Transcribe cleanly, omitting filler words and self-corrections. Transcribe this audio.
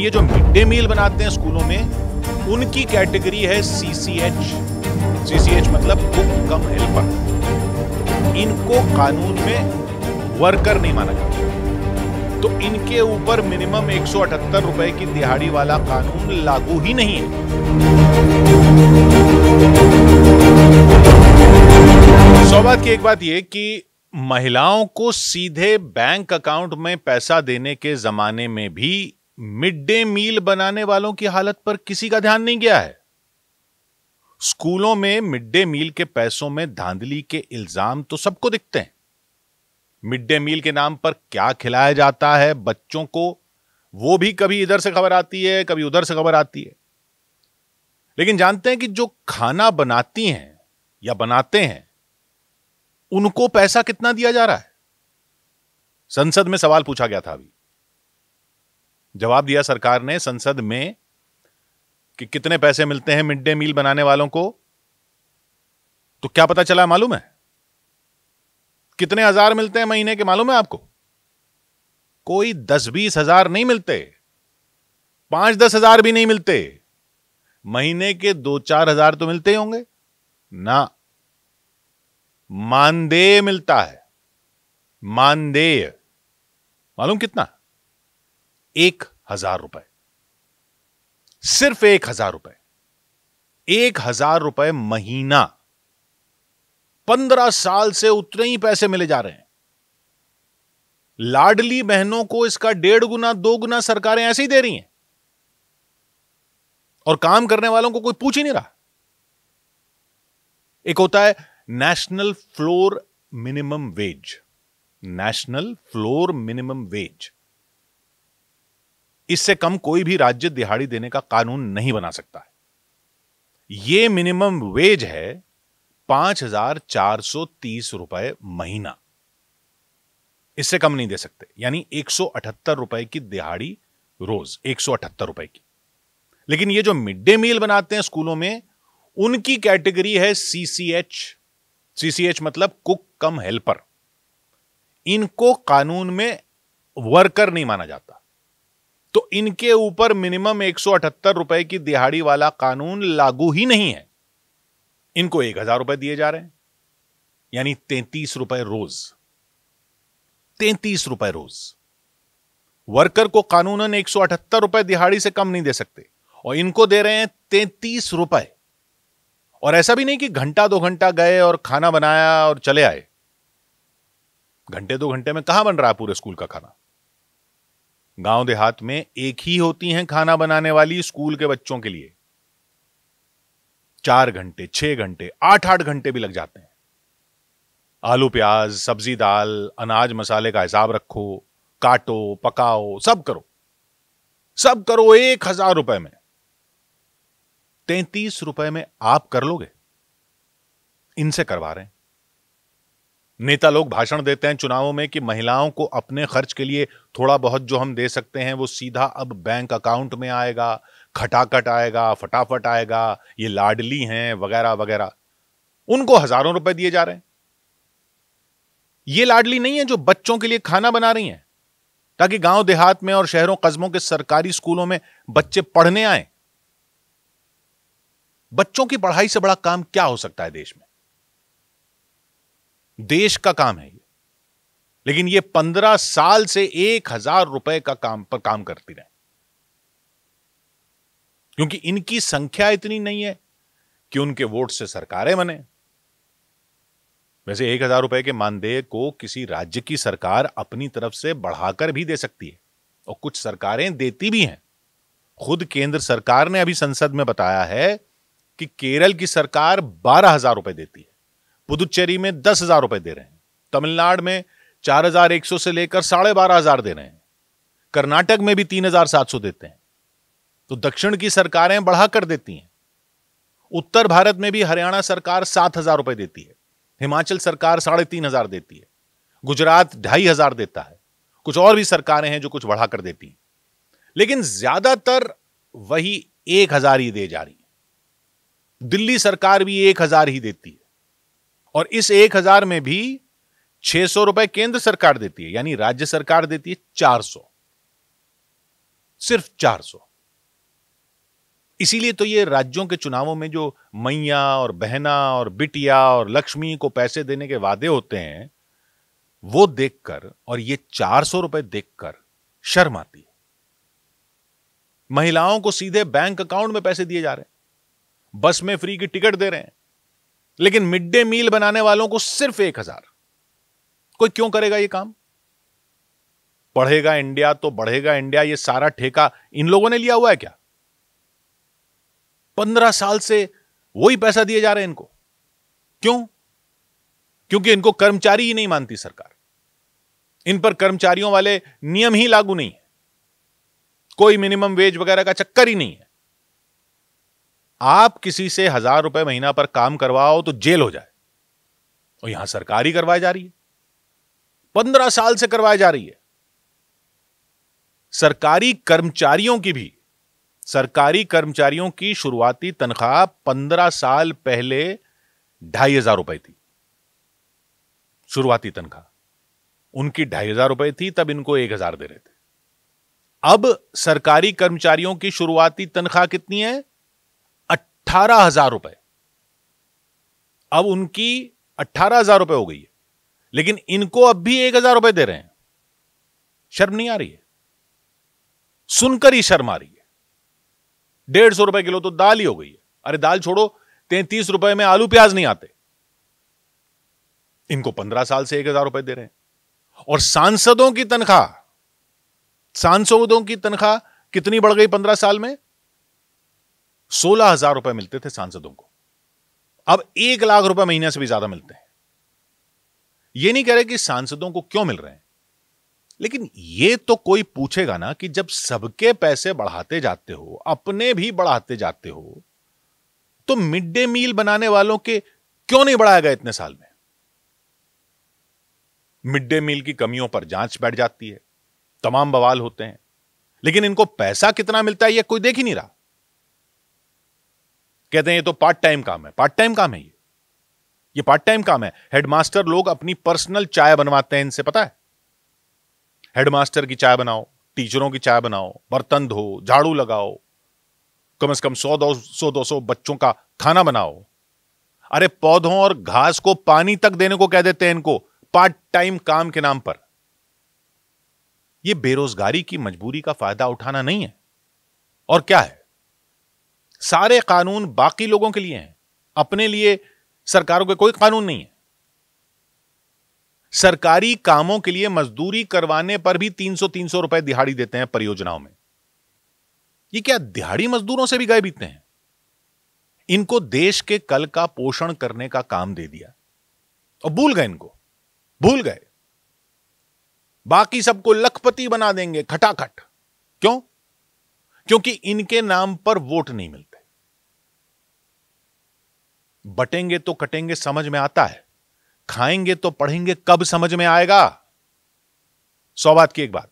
ये जो mid day meal बनाते हैं स्कूलों में, उनकी कैटेगरी है सीसीएच। सीसीएच मतलब कुक कम हेल्पर। इनको कानून में वर्कर नहीं माना जाता, तो इनके ऊपर मिनिमम 178 रुपए की दिहाड़ी वाला कानून लागू ही नहीं है। सौभाग्य की एक बात यह कि महिलाओं को सीधे बैंक अकाउंट में पैसा देने के जमाने में भी मिड डे मील बनाने वालों की हालत पर किसी का ध्यान नहीं गया है। स्कूलों में मिड डे मील के पैसों में धांधली के इल्जाम तो सबको दिखते हैं। मिड डे मील के नाम पर क्या खिलाया जाता है बच्चों को, वो भी कभी इधर से खबर आती है, कभी उधर से खबर आती है। लेकिन जानते हैं कि जो खाना बनाती हैं या बनाते हैं, उनको पैसा कितना दिया जा रहा है? संसद में सवाल पूछा गया था अभी, जवाब दिया सरकार ने संसद में कि कितने पैसे मिलते हैं मिड डे मील बनाने वालों को। तो क्या पता चला मालूम है? कितने हजार मिलते हैं महीने के, मालूम है आपको? कोई 10-20 हजार नहीं मिलते, 5-10 हजार भी नहीं मिलते। महीने के 2-4 हजार तो मिलते ही होंगे ना। मानदेय मिलता है। मानदेय मालूम कितना? 1,000 रुपए। सिर्फ 1,000 रुपए। 1,000 रुपए महीना। 15 साल से उतने ही पैसे मिले जा रहे हैं। लाडली बहनों को इसका 1.5 गुना 2 गुना सरकारें ऐसे ही दे रही हैं, और काम करने वालों को कोई पूछ ही नहीं रहा। एक होता है national floor minimum wage. National floor minimum wage, इससे कम कोई भी राज्य दिहाड़ी देने का कानून नहीं बना सकता है। यह मिनिमम वेज है 5,430 रुपए महीना। इससे कम नहीं दे सकते, यानी 178 रुपए की दिहाड़ी रोज, 178 रुपए की। लेकिन ये जो मिड डे मील बनाते हैं स्कूलों में, उनकी कैटेगरी है सीसीएच। सीसीएच मतलब कुक कम हेल्पर। इनको कानून में वर्कर नहीं माना जाता, तो इनके ऊपर मिनिमम 178 रुपए की दिहाड़ी वाला कानून लागू ही नहीं है। इनको 1,000 रुपए दिए जा रहे हैं, यानी 33 रुपए रोज। 33 रुपए रोज। वर्कर को कानूनन 178 रुपए दिहाड़ी से कम नहीं दे सकते, और इनको दे रहे हैं 33 रुपए। और ऐसा भी नहीं कि घंटा 2 घंटा गए और खाना बनाया और चले आए। घंटे 2 घंटे में कहां बन रहा है पूरे स्कूल का खाना? गांव देहात में एक ही होती हैं खाना बनाने वाली स्कूल के बच्चों के लिए। 4 घंटे, 6 घंटे, 8-8 घंटे भी लग जाते हैं। आलू प्याज, सब्जी दाल, अनाज मसाले का हिसाब रखो, काटो, पकाओ, सब करो। सब करो 1,000 रुपए में। 33 रुपए में आप कर लोगे? इनसे करवा रहे हैं। नेता लोग भाषण देते हैं चुनावों में कि महिलाओं को अपने खर्च के लिए थोड़ा बहुत जो हम दे सकते हैं वो सीधा अब बैंक अकाउंट में आएगा, खटाखट आएगा, फटाफट आएगा, ये लाडली हैं वगैरह वगैरह। उनको हजारों रुपए दिए जा रहे हैं। ये लाडली नहीं है जो बच्चों के लिए खाना बना रही हैं ताकि गांव देहात में और शहरों कस्बों के सरकारी स्कूलों में बच्चे पढ़ने आए। बच्चों की पढ़ाई से बड़ा काम क्या हो सकता है देश में? देश का काम है ये। लेकिन ये 15 साल से 1,000 रुपए का काम पर काम करती रहे, क्योंकि इनकी संख्या इतनी नहीं है कि उनके वोट से सरकारें बने। वैसे 1,000 रुपए के मानदेय को किसी राज्य की सरकार अपनी तरफ से बढ़ाकर भी दे सकती है, और कुछ सरकारें देती भी हैं। खुद केंद्र सरकार ने अभी संसद में बताया है कि केरल की सरकार 12,000 रुपए देती है, पुदुचेरी में 10,000 रुपए दे रहे हैं, तमिलनाडु में 4,100 से लेकर 12,500 दे रहे हैं, कर्नाटक में भी 3,700 देते हैं। तो दक्षिण की सरकारें बढ़ाकर देती हैं। उत्तर भारत में भी हरियाणा सरकार 7,000 रुपए देती है, हिमाचल सरकार 3,500 देती है, गुजरात 2,500 देता है। कुछ और भी सरकारें हैं जो कुछ बढ़ाकर देती हैं, लेकिन ज्यादातर वही 1,000 ही दे जा रही है। दिल्ली सरकार भी 1,000 ही देती है, और इस 1,000 में भी 600 रुपए केंद्र सरकार देती है, यानी राज्य सरकार देती है 400। सिर्फ 400। इसीलिए तो ये राज्यों के चुनावों में जो मैया और बहना और बिटिया और लक्ष्मी को पैसे देने के वादे होते हैं, वो देखकर और ये 400 रुपए देखकर शर्म आती है। महिलाओं को सीधे बैंक अकाउंट में पैसे दिए जा रहे हैं, बस में फ्री की टिकट दे रहे हैं, लेकिन मिड डे मील बनाने वालों को सिर्फ 1000। कोई क्यों करेगा ये काम? पढ़ेगा इंडिया तो बढ़ेगा इंडिया, ये सारा ठेका इन लोगों ने लिया हुआ है क्या? 15 साल से वही पैसा दिए जा रहे हैं इनको। क्यों? क्योंकि इनको कर्मचारी ही नहीं मानती सरकार। इन पर कर्मचारियों वाले नियम ही लागू नहीं है, कोई मिनिमम वेज वगैरह का चक्कर ही नहीं है। आप किसी से 1000 रुपए महीना पर काम करवाओ तो जेल हो जाए, और यहां सरकार ही करवाई जा रही है, 15 साल से करवाई जा रही है। सरकारी कर्मचारियों की शुरुआती तनख्वाह 15 साल पहले 2500 रुपए थी। शुरुआती तनख्वाह उनकी 2500 रुपए थी, तब इनको 1000 दे रहे थे। अब सरकारी कर्मचारियों की शुरुआती तनख्वाह कितनी है? 18,000 रुपए। अब उनकी 18,000 रुपए हो गई है, लेकिन इनको अब भी 1000 रुपए दे रहे हैं। शर्म नहीं आ रही है? सुनकर ही शर्म आ रही है। 150 रुपए किलो तो दाल ही हो गई है। अरे दाल छोड़ो, 33 रुपए में आलू प्याज नहीं आते। इनको 15 साल से 1000 रुपए दे रहे हैं। और सांसदों की तनख्वाह कितनी बढ़ गई 15 साल में? 16,000 रुपए मिलते थे सांसदों को, अब 1 लाख रुपए महीने से भी ज्यादा मिलते हैं। यह नहीं कह रहे कि सांसदों को क्यों मिल रहे हैं, लेकिन यह तो कोई पूछेगा ना कि जब सबके पैसे बढ़ाते जाते हो, अपने भी बढ़ाते जाते हो, तो मिड डे मील बनाने वालों के क्यों नहीं बढ़ाया गया इतने साल में? मिड डे मील की कमियों पर जांच बैठ जाती है, तमाम बवाल होते हैं, लेकिन इनको पैसा कितना मिलता है यह कोई देख ही नहीं रहा। कहते हैं ये तो पार्ट टाइम काम है। पार्ट टाइम काम है ये पार्ट टाइम काम है। हेडमास्टर लोग अपनी पर्सनल चाय बनवाते हैं इनसे, पता है? हेडमास्टर की चाय बनाओ, टीचरों की चाय बनाओ, बर्तन धो, झाड़ू लगाओ, कम से कम 100-200 बच्चों का खाना बनाओ। अरे पौधों और घास को पानी तक देने को कह देते हैं इनको, पार्ट टाइम काम के नाम पर। यह बेरोजगारी की मजबूरी का फायदा उठाना नहीं है, और क्या है? सारे कानून बाकी लोगों के लिए हैं, अपने लिए सरकारों के कोई कानून नहीं है। सरकारी कामों के लिए मजदूरी करवाने पर भी 300-300 रुपए दिहाड़ी देते हैं परियोजनाओं में। ये क्या दिहाड़ी मजदूरों से भी गए बीतते हैं? इनको देश के कल का पोषण करने का काम दे दिया और भूल गए। बाकी सबको लखपति बना देंगे खटाखट। क्यों? क्योंकि इनके नाम पर वोट नहीं मिलते। बटेंगे तो कटेंगे समझ में आता है, खाएंगे तो पढ़ेंगे कब समझ में आएगा? 100 बात की एक बात,